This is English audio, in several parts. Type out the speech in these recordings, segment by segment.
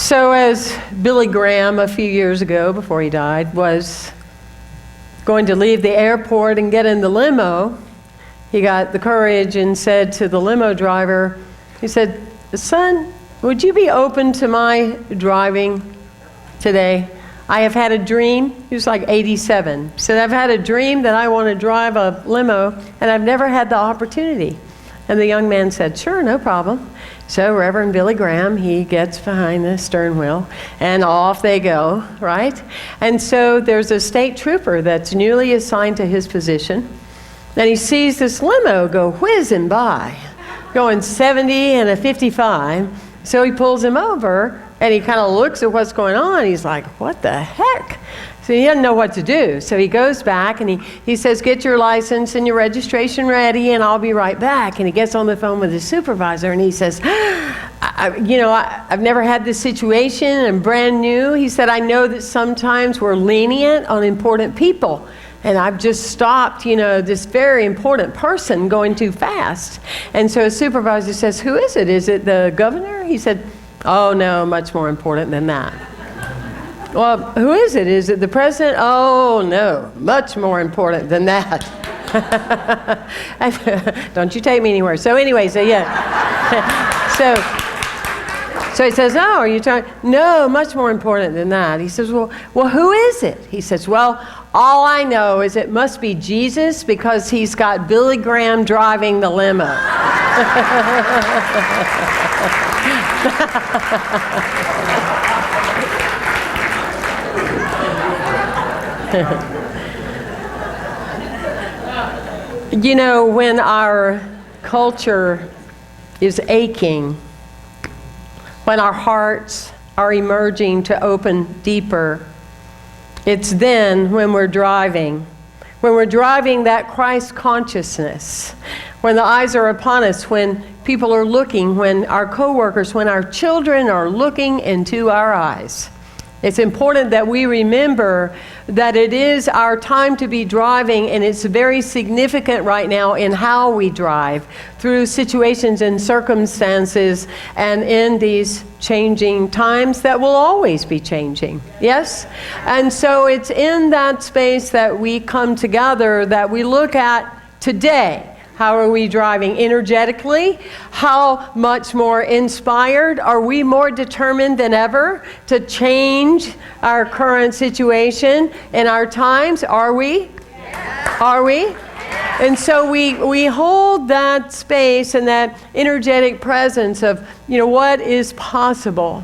So as Billy Graham, a few years ago, before he died, was going to leave the airport and get in the limo, he got the courage and said to the limo driver, he said, "Son, would you be open to my driving today? I have had a dream." He was like 87. He said, "I've had a dream that I want to drive a limo, and I've never had the opportunity." And the young man said, "Sure, no problem." So Reverend Billy Graham, he gets behind the stern wheel, and off they go, right? And so there's a state trooper that's newly assigned to his position, and he sees this limo go whizzing by, going 70 and a 55. So he pulls him over, and he kind of looks at what's going on. He's like, "What the heck?" So he doesn't know what to do. So he goes back and he says, "Get your license and your registration ready, and I'll be right back." And he gets on the phone with his supervisor, and he says, I've never had this situation. I'm brand new. He said, "I know that sometimes we're lenient on important people, and I've just stopped, this very important person going too fast." And so his supervisor says, "Who is it? Is it the governor?" He said, "Oh, no, much more important than that." "Well, who is it? Is it the president?" "Oh, no, much more important than that." Don't you take me anywhere. So anyway, So he says, "Oh, are you talking?" "No, much more important than that." He says, well, who is it?" He says, "Well, all I know is it must be Jesus, because he's got Billy Graham driving the limo." When our culture is aching, when our hearts are emerging to open deeper, it's then when we're driving that Christ consciousness, when the eyes are upon us, when people are looking, when our coworkers, when our children are looking into our eyes. It's important that we remember that it is our time to be driving, and it's very significant right now in how we drive through situations and circumstances and in these changing times that will always be changing. Yes? And so it's in that space that we come together, that we look at today. How are we driving energetically? How much more inspired? Are we more determined than ever to change our current situation in our times? Are we? Yes. Are we? Yes. And so we hold that space and that energetic presence of, what is possible.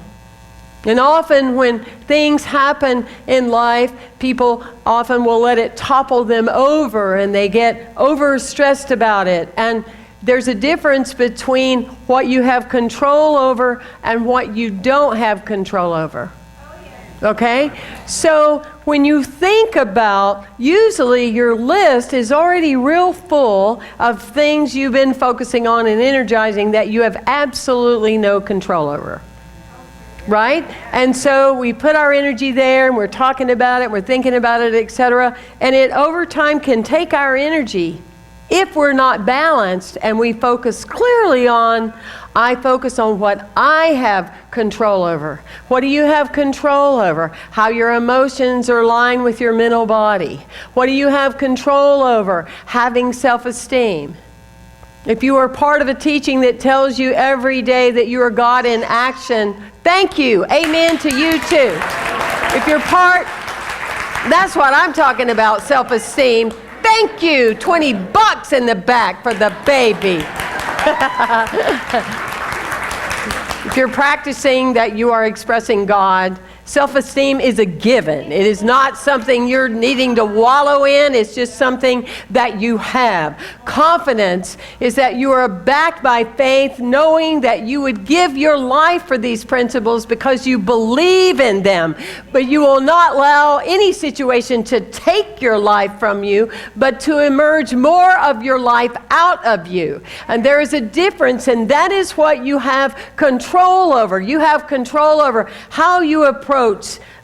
And often when things happen in life, people often will let it topple them over, and they get overstressed about it. And there's a difference between what you have control over and what you don't have control over. Okay? So when you think about, usually your list is already real full of things you've been focusing on and energizing that you have absolutely no control over. Right? And so we put our energy there, and we're talking about it, we're thinking about it, etc. And it over time can take our energy if we're not balanced, and we focus clearly on, I focus on what I have control over. What do you have control over? How your emotions are aligned with your mental body. What do you have control over? Having self-esteem. If you are part of a teaching that tells you every day that you are God in action, thank you. Amen to you too. If you're part, that's what I'm talking about, self-esteem. Thank you. $20 in the back for the baby. If you're practicing that you are expressing God, self-esteem is a given. It is not something you're needing to wallow in. It's just something that you have. Confidence is that you are backed by faith, knowing that you would give your life for these principles because you believe in them. But you will not allow any situation to take your life from you, but to emerge more of your life out of you. And there is a difference, and that is what you have control over. You have control over how you approach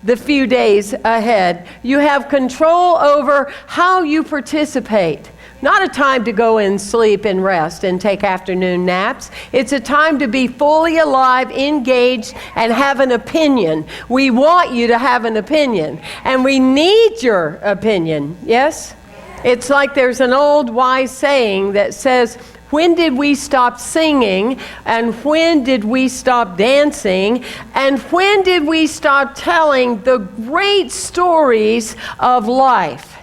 the few days ahead. You have control over how you participate. not a time to go and sleep and rest and take afternoon naps. It's a time to be fully alive, engaged, and have an opinion. We want you to have an opinion, and we need your opinion, yes? It's like there's an old wise saying that says, when did we stop singing? And when did we stop dancing? And when did we stop telling the great stories of life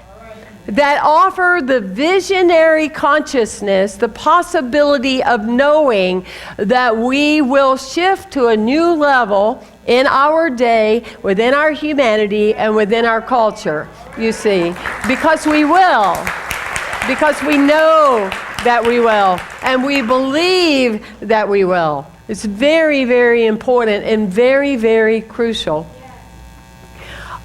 that offer the visionary consciousness, the possibility of knowing that we will shift to a new level in our day, within our humanity, and within our culture, you see? Because we will. Because we know that we will, and we believe that we will. It's very, very important and very, very crucial.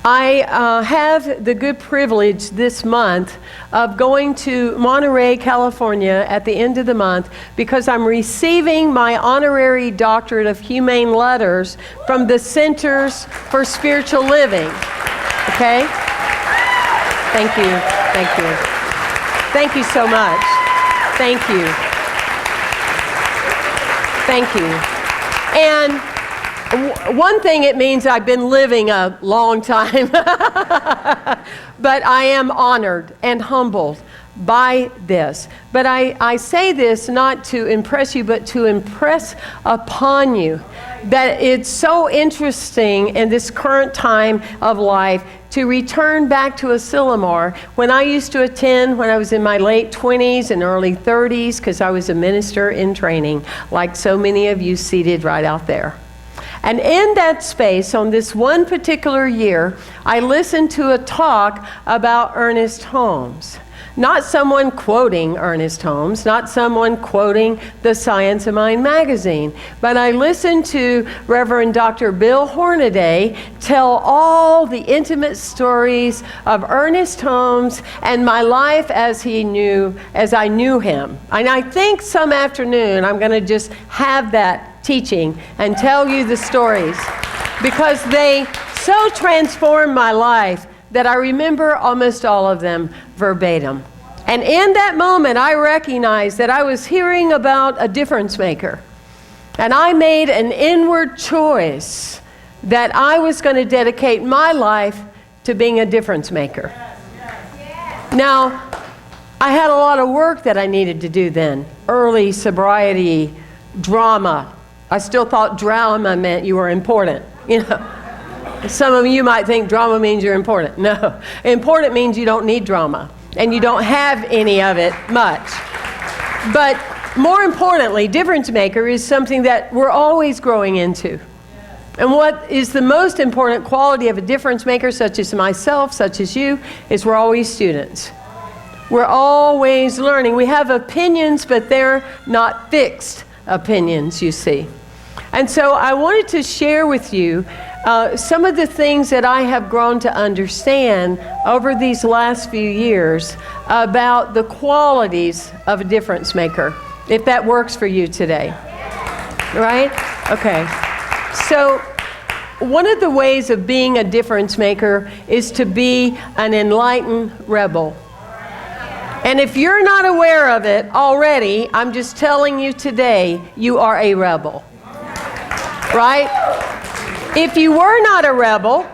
I have the good privilege this month of going to Monterey, California at the end of the month because I'm receiving my honorary doctorate of humane letters from the Centers for Spiritual Living. Okay? Thank you. Thank you. Thank you so much. Thank you. Thank you. And one thing it means I've been living a long time, but I am honored and humbled by this. But I say this not to impress you, but to impress upon you that it's so interesting in this current time of life to return back to Asilomar. When I used to attend when I was in my late 20s and early 30s, because I was a minister in training, like so many of you seated right out there. And in that space, on this one particular year, I listened to a talk about Ernest Holmes. Not someone quoting Ernest Holmes, not someone quoting the Science of Mind magazine, but I listened to Reverend Dr. Bill Hornaday tell all the intimate stories of Ernest Holmes and my life as I knew him. And I think some afternoon I'm going to just have that teaching and tell you the stories because they so transformed my life that I remember almost all of them verbatim. And in that moment, I recognized that I was hearing about a difference maker. And I made an inward choice that I was going to dedicate my life to being a difference maker. Now, I had a lot of work that I needed to do then. Early sobriety, drama. I still thought drama meant you were important, you know. Some of you might think drama means you're important. No, important means you don't need drama, and you don't have any of it much. But more importantly, difference maker is something that we're always growing into. And what is the most important quality of a difference maker, such as myself, such as you, is we're always students. We're always learning. We have opinions, but they're not fixed opinions, you see. And so I wanted to share with you some of the things that I have grown to understand over these last few years about the qualities of a difference maker, if that works for you today. Right? Okay. So one of the ways of being a difference maker is to be an enlightened rebel. And if you're not aware of it already, I'm just telling you today, you are a rebel. Right? If you were not a rebel,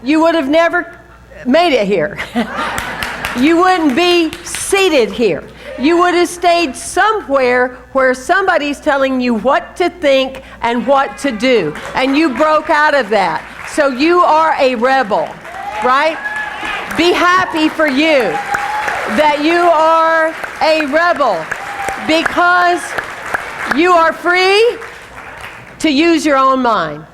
you would have never made it here. You wouldn't be seated here. You would have stayed somewhere where somebody's telling you what to think and what to do. And you broke out of that. So you are a rebel, right? Be happy for you that you are a rebel because you are free to use your own mind.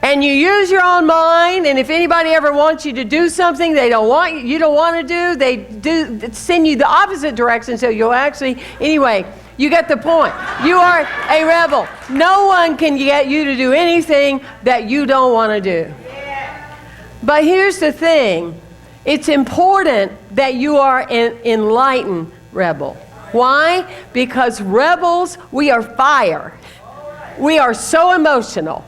And you use your own mind, and if anybody ever wants you to do something you don't want to do, they send you the opposite direction, so you'll actually, anyway, you get the point. You are a rebel. No one can get you to do anything that you don't want to do. But here's the thing. It's important that you are an enlightened rebel. Why? Because rebels, we are fire. We are so emotional.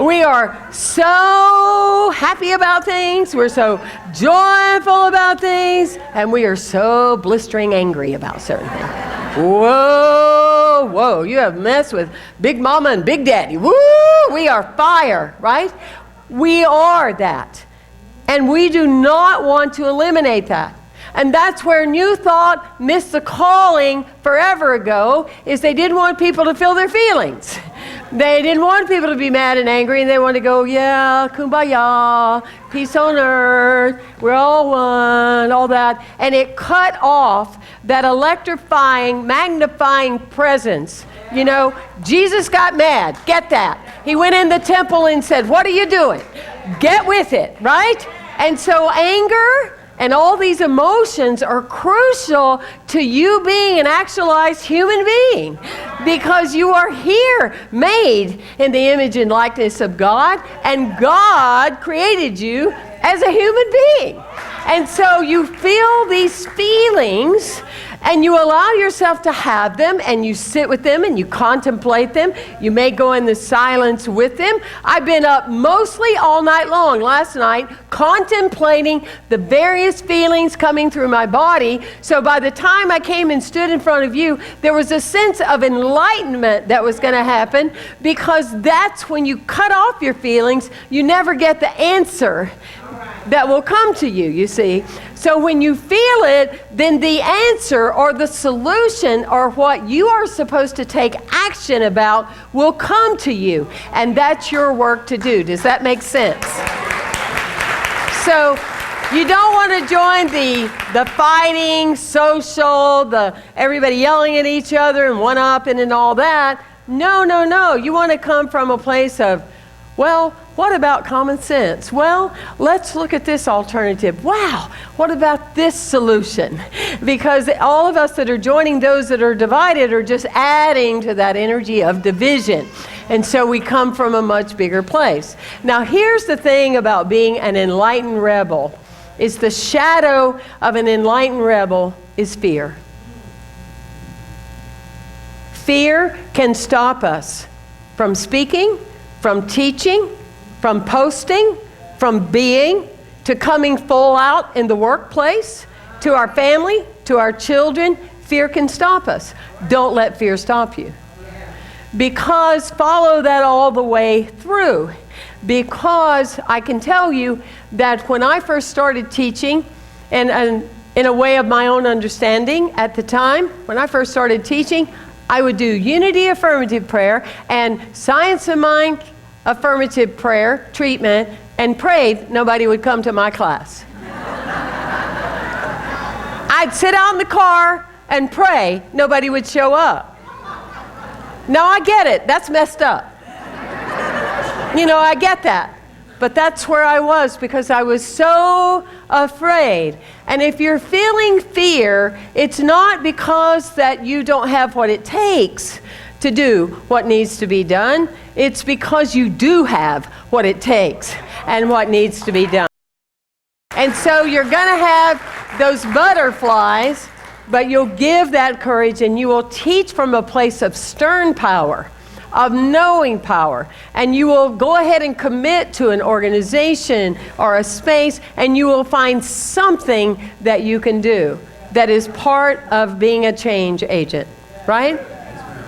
We are so happy about things. We're so joyful about things. And we are so blistering angry about certain things. Whoa, whoa, you have messed with Big Mama and Big Daddy. Woo, we are fire, right? We are that. And we do not want to eliminate that. And that's where New Thought missed the calling forever ago, is they didn't want people to feel their feelings. They didn't want people to be mad and angry, and they wanted to go, yeah, kumbaya, peace on earth, we're all one, all that. And it cut off that electrifying, magnifying presence. You know, Jesus got mad. Get that. He went in the temple and said, what are you doing? Get with it, right? And so anger and all these emotions are crucial to you being an actualized human being, because you are here made in the image and likeness of God, and God created you as a human being. And so you feel these feelings, and you allow yourself to have them, and you sit with them, and you contemplate them. You may go in the silence with them. I've been up mostly all night long last night contemplating the various feelings coming through my body. So by the time I came and stood in front of you, there was a sense of enlightenment that was going to happen, because that's when you cut off your feelings, you never get the answer that will come to you, you see. So when you feel it, then the answer or the solution or what you are supposed to take action about will come to you. And that's your work to do. Does that make sense? So you don't want to join the fighting, social, the everybody yelling at each other and one-upping and all that. No, no, no. You want to come from a place of, well, what about common sense? Well, let's look at this alternative. Wow, what about this solution? Because all of us that are joining those that are divided are just adding to that energy of division. And so we come from a much bigger place. Now, here's the thing about being an enlightened rebel, is the shadow of an enlightened rebel is fear. Fear can stop us from speaking, from teaching, from posting, from being, to coming full out in the workplace, to our family, to our children. Fear can stop us. Don't let fear stop you. Because follow that all the way through. Because I can tell you that when I first started teaching, and in a way of my own understanding at the time, when I first started teaching, I would do unity affirmative prayer and science of mind affirmative prayer treatment, and prayed nobody would come to my class. I'd sit out in the car and pray nobody would show up. Now I get it, that's messed up. You know, I get that. But that's where I was, because I was so afraid. And if you're feeling fear, it's not because that you don't have what it takes to do what needs to be done. It's because you do have what it takes and what needs to be done. And so you're going to have those butterflies, but you'll give that courage, and you will teach from a place of stern power, of knowing power. And you will go ahead and commit to an organization or a space, and you will find something that you can do that is part of being a change agent, right?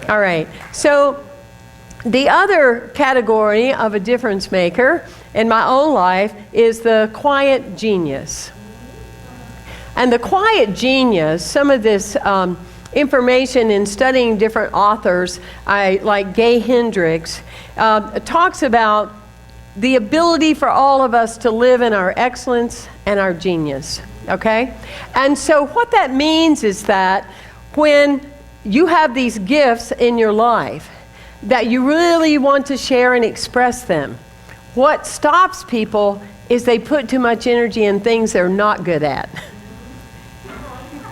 All right. So the other category of a difference maker in my own life is the quiet genius. And the quiet genius, some of this information in studying different authors, like Gay Hendricks, talks about the ability for all of us to live in our excellence and our genius, okay? And so what that means is that when you have these gifts in your life that you really want to share and express them, what stops people is they put too much energy in things they're not good at.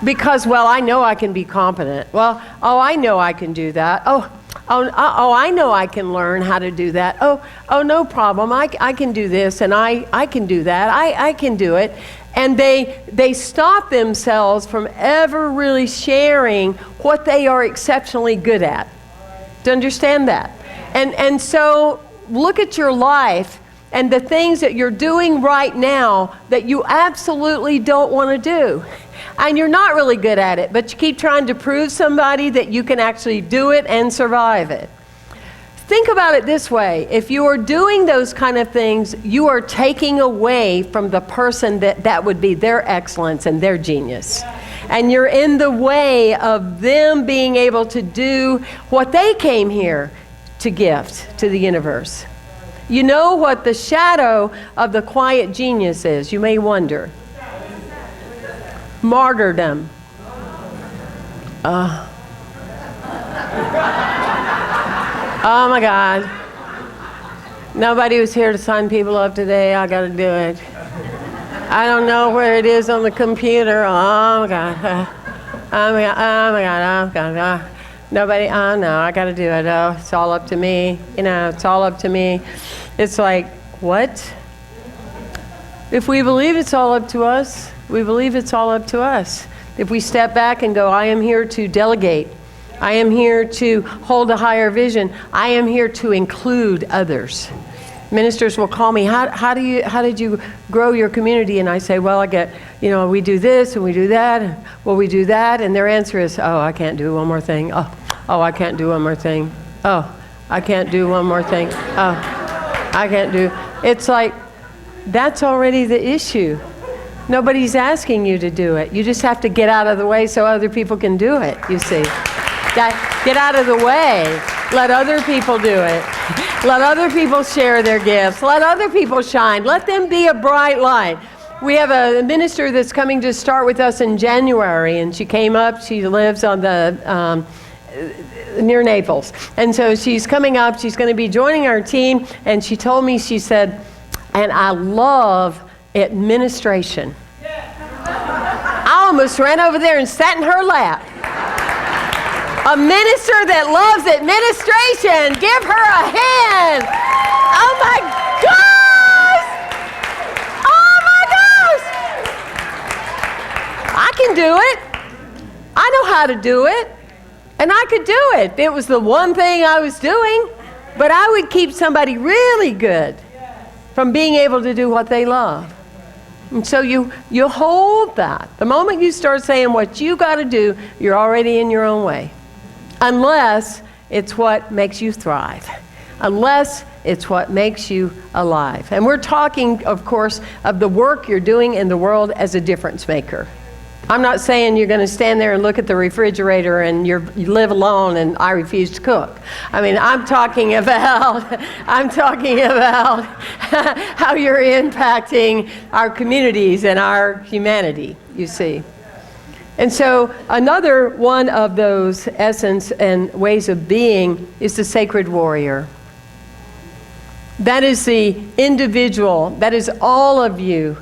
Because, well, I know I can be competent. Well, oh, I know I can do that. Oh, I know I can learn how to do that. Oh, no problem. I can do this, and I can do that. I can do it. And they stop themselves from ever really sharing what they are exceptionally good at. Do you understand that? And so look at your life and the things that you're doing right now that you absolutely don't want to do. And you're not really good at it, but you keep trying to prove somebody that you can actually do it and survive it. Think about it this way. If you are doing those kind of things, you are taking away from the person that would be their excellence and their genius. And you're in the way of them being able to do what they came here to gift to the universe. You know what the shadow of the quiet genius is? You may wonder. Martyrdom. Oh my God. Nobody was here to sign people up today. I got to do it. I don't know where it is on the computer. Oh my God. Oh my God. Oh my God. Oh my God. Nobody, oh no, I got to do it. Oh, it's all up to me. You know, it's all up to me. It's like, what? If we believe it's all up to us, we believe it's all up to us. If we step back and go, I am here to delegate. I am here to hold a higher vision. I am here to include others. Ministers will call me, how did you grow your community? And I say, well, we do this and we do that. And, well, we do that. And their answer is, oh, I can't do one more thing. Oh, I can't do one more thing. Oh, I can't do one more thing. Oh, I can't do. It's like, that's already the issue. Nobody's asking you to do it. You just have to get out of the way so other people can do it, you see. Get out of the way. Let other people do it. Let other people share their gifts. Let other people shine. Let them be a bright light. We have a minister that's coming to start with us in January, and she came up. She lives on the near Naples. And so she's coming up. She's going to be joining our team. And she told me, she said, and I love administration. I almost ran over there and sat in her lap. A minister that loves administration. Give her a hand. Oh my gosh. Oh my gosh. I can do it. I know how to do it. And I could do it. It was the one thing I was doing. But I would keep somebody really good from being able to do what they love. And so you hold that. The moment you start saying what you got to do, you're already in your own way. Unless it's what makes you thrive. Unless it's what makes you alive. And we're talking, of course, of the work you're doing in the world as a difference maker. I'm not saying you're going to stand there and look at the refrigerator and you live alone and I refuse to cook. I mean, I'm talking about how you're impacting our communities and our humanity, you see. And so another one of those essence and ways of being is the sacred warrior. That is the individual. That is all of you.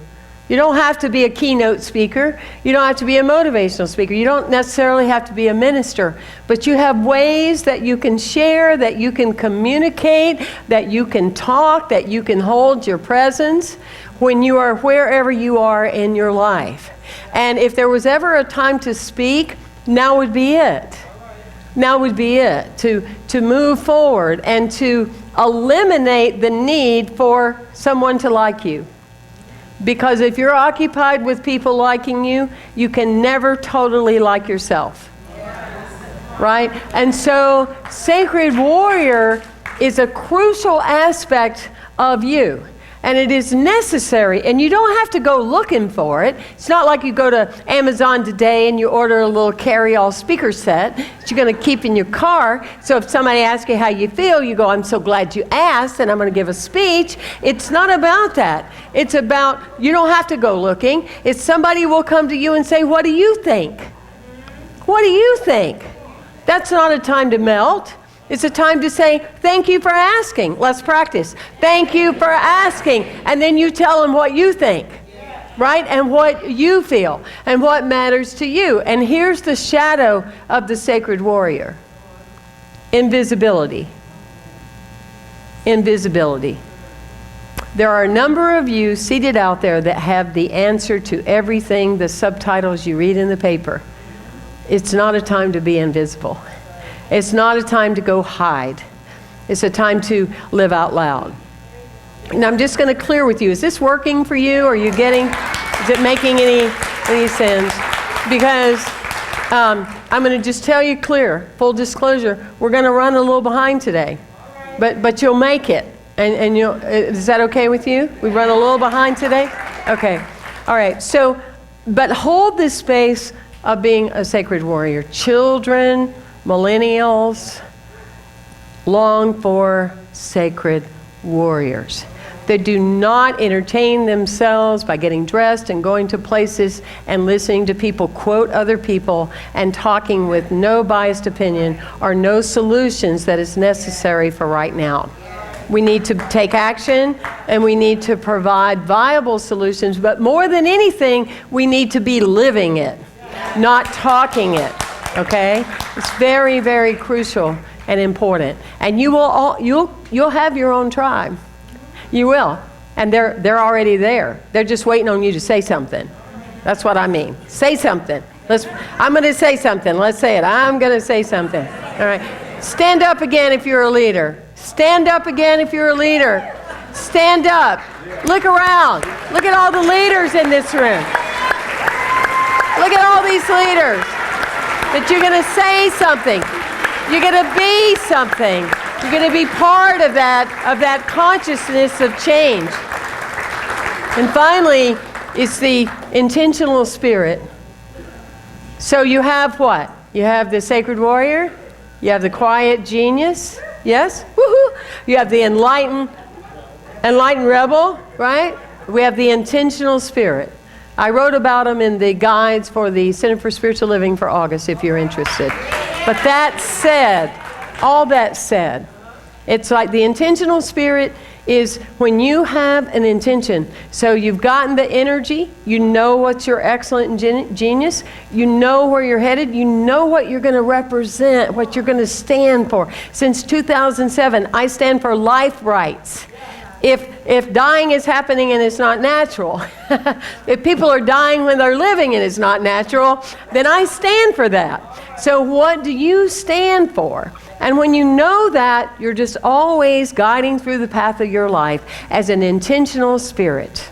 You don't have to be a keynote speaker. You don't have to be a motivational speaker. You don't necessarily have to be a minister. But you have ways that you can share, that you can communicate, that you can talk, that you can hold your presence when you are wherever you are in your life. And if there was ever a time to speak, now would be it. Now would be it. To move forward and to eliminate the need for someone to like you. Because if you're occupied with people liking you, you can never totally like yourself. Right? And so, sacred warrior is a crucial aspect of you. And it is necessary, and you don't have to go looking for it. It's not like you go to Amazon today and you order a little carry-all speaker set that you're going to keep in your car. So if somebody asks you how you feel, you go, I'm so glad you asked, and I'm going to give a speech. It's not about that. It's about, you don't have to go looking. It's somebody will come to you and say, what do you think? What do you think? That's not a time to melt. It's a time to say, thank you for asking. Let's practice. Thank you for asking. And then you tell them what you think, right? And what you feel and what matters to you. And here's the shadow of the sacred warrior. Invisibility. Invisibility. There are a number of you seated out there that have the answer to everything, the subtitles you read in the paper. It's not a time to be invisible. It's not a time to go hide. It's a time to live out loud. And I'm just going to clear with you. Is this working for you? Are you getting, is it making any sense? Because I'm going to just tell you clear, full disclosure, we're going to run a little behind today. But you'll make it. And you'll, is that okay with you? We run a little behind today? Okay. All right. So, but hold this space of being a sacred warrior. Children, millennials, long for sacred warriors. They do not entertain themselves by getting dressed and going to places and listening to people quote other people and talking with no biased opinion or no solutions that is necessary for right now. We need to take action and we need to provide viable solutions, but more than anything, we need to be living it, not talking it, okay? It's very, very crucial and important. And you'll have your own tribe. You will. And they're already there. They're just waiting on you to say something. That's what I mean. Say something. I'm going to say something. Let's say it. I'm going to say something. All right. Stand up again if you're a leader. Stand up again if you're a leader. Stand up. Look around. Look at all the leaders in this room. Look at all these leaders. That you're going to say something. You're going to be something. You're going to be part of that consciousness of change. And finally, it's the intentional spirit. So you have what? You have the sacred warrior. You have the quiet genius. Yes? Woohoo! You have the enlightened rebel, right? We have the intentional spirit. I wrote about them in the guides for the Center for Spiritual Living for August, if you're interested. But that said, all that said, it's like the intentional spirit is when you have an intention. So you've gotten the energy, you know what's your excellent genius, you know where you're headed, you know what you're going to represent, what you're going to stand for. Since 2007, I stand for life rights. If dying is happening and it's not natural, if people are dying when they're living and it's not natural, then I stand for that. So what do you stand for? And when you know that, you're just always guiding through the path of your life as an intentional spirit.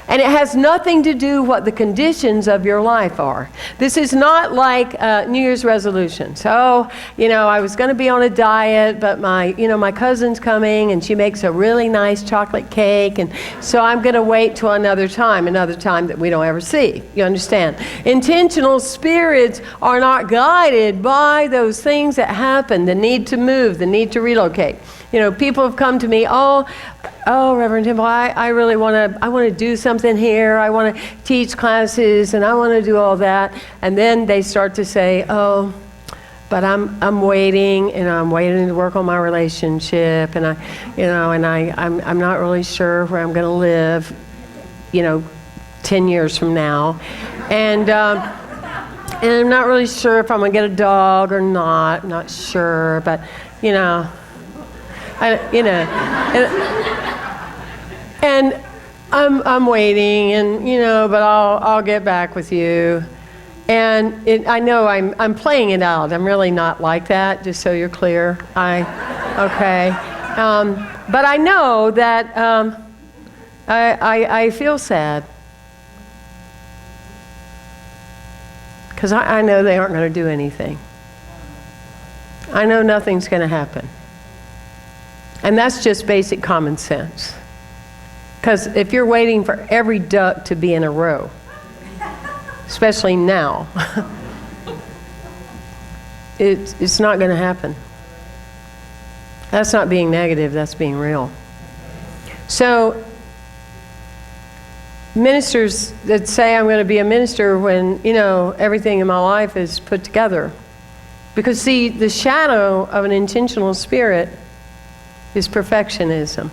And it has nothing to do what the conditions of your life are. This is not like New Year's resolutions. Oh, I was going to be on a diet, but my cousin's coming and she makes a really nice chocolate cake, and so I'm going to wait till another time that we don't ever see. You understand? Intentional spirits are not guided by those things that happen, the need to move, the need to relocate. People have come to me, oh, Reverend Temple, I really want to do something here. I want to teach classes, and I want to do all that. And then they start to say, oh, but I'm waiting, and I'm waiting to work on my relationship, and I'm not really sure where I'm going to live, 10 years from now, and I'm not really sure if I'm going to get a dog or not. I'm not sure, but and I'm waiting, and but I'll get back with you. And I know I'm playing it out. I'm really not like that. Just so you're clear. Okay. But I know that I feel sad because I know they aren't going to do anything. I know nothing's going to happen. And that's just basic common sense. Because if you're waiting for every duck to be in a row, especially now, it's not going to happen. That's not being negative, that's being real. So, ministers that say I'm going to be a minister when, everything in my life is put together. Because see, the shadow of an intentional spirit is perfectionism.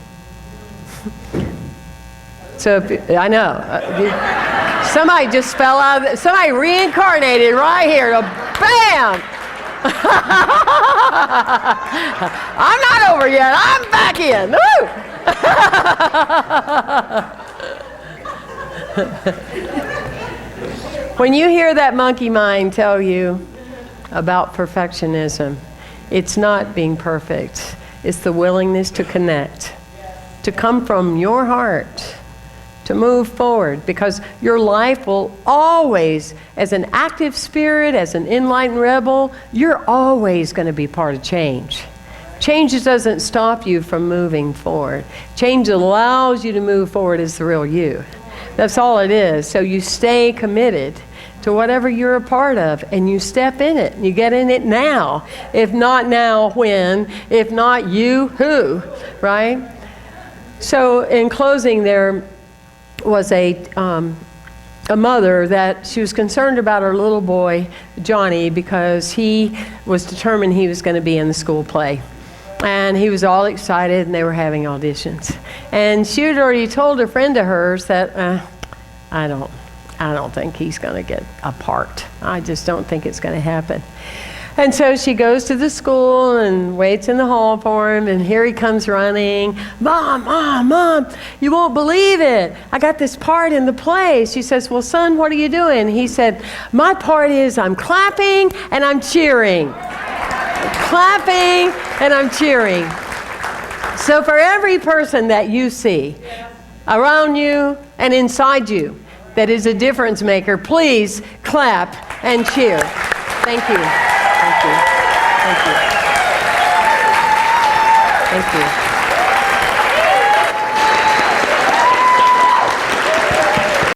So I know somebody just fell out. Somebody reincarnated right here. Bam! I'm not over yet. I'm back in. When you hear that monkey mind tell you about perfectionism, it's not being perfect. It's the willingness to connect, to come from your heart, to move forward, because your life will always, as an active spirit, as an enlightened rebel, you're always going to be part of change. Change doesn't stop you from moving forward. Change allows you to move forward as the real you. That's all it is. So you stay committed to whatever you're a part of, and you step in it. You get in it now. If not now, when? If not you, who? Right? So in closing, there was a mother that she was concerned about her little boy, Johnny, because he was determined he was going to be in the school play. And he was all excited, and they were having auditions. And she had already told a friend of hers that, I don't think he's going to get a part. I just don't think it's going to happen. And so she goes to the school and waits in the hall for him, and here he comes running. Mom, Mom, Mom, you won't believe it. I got this part in the play. She says, well, son, what are you doing? He said, my part is I'm clapping and I'm cheering. Clapping and I'm cheering. So for every person that you see around you and inside you that is a difference maker, please clap and cheer. Thank you. Thank you. Thank you. Thank you.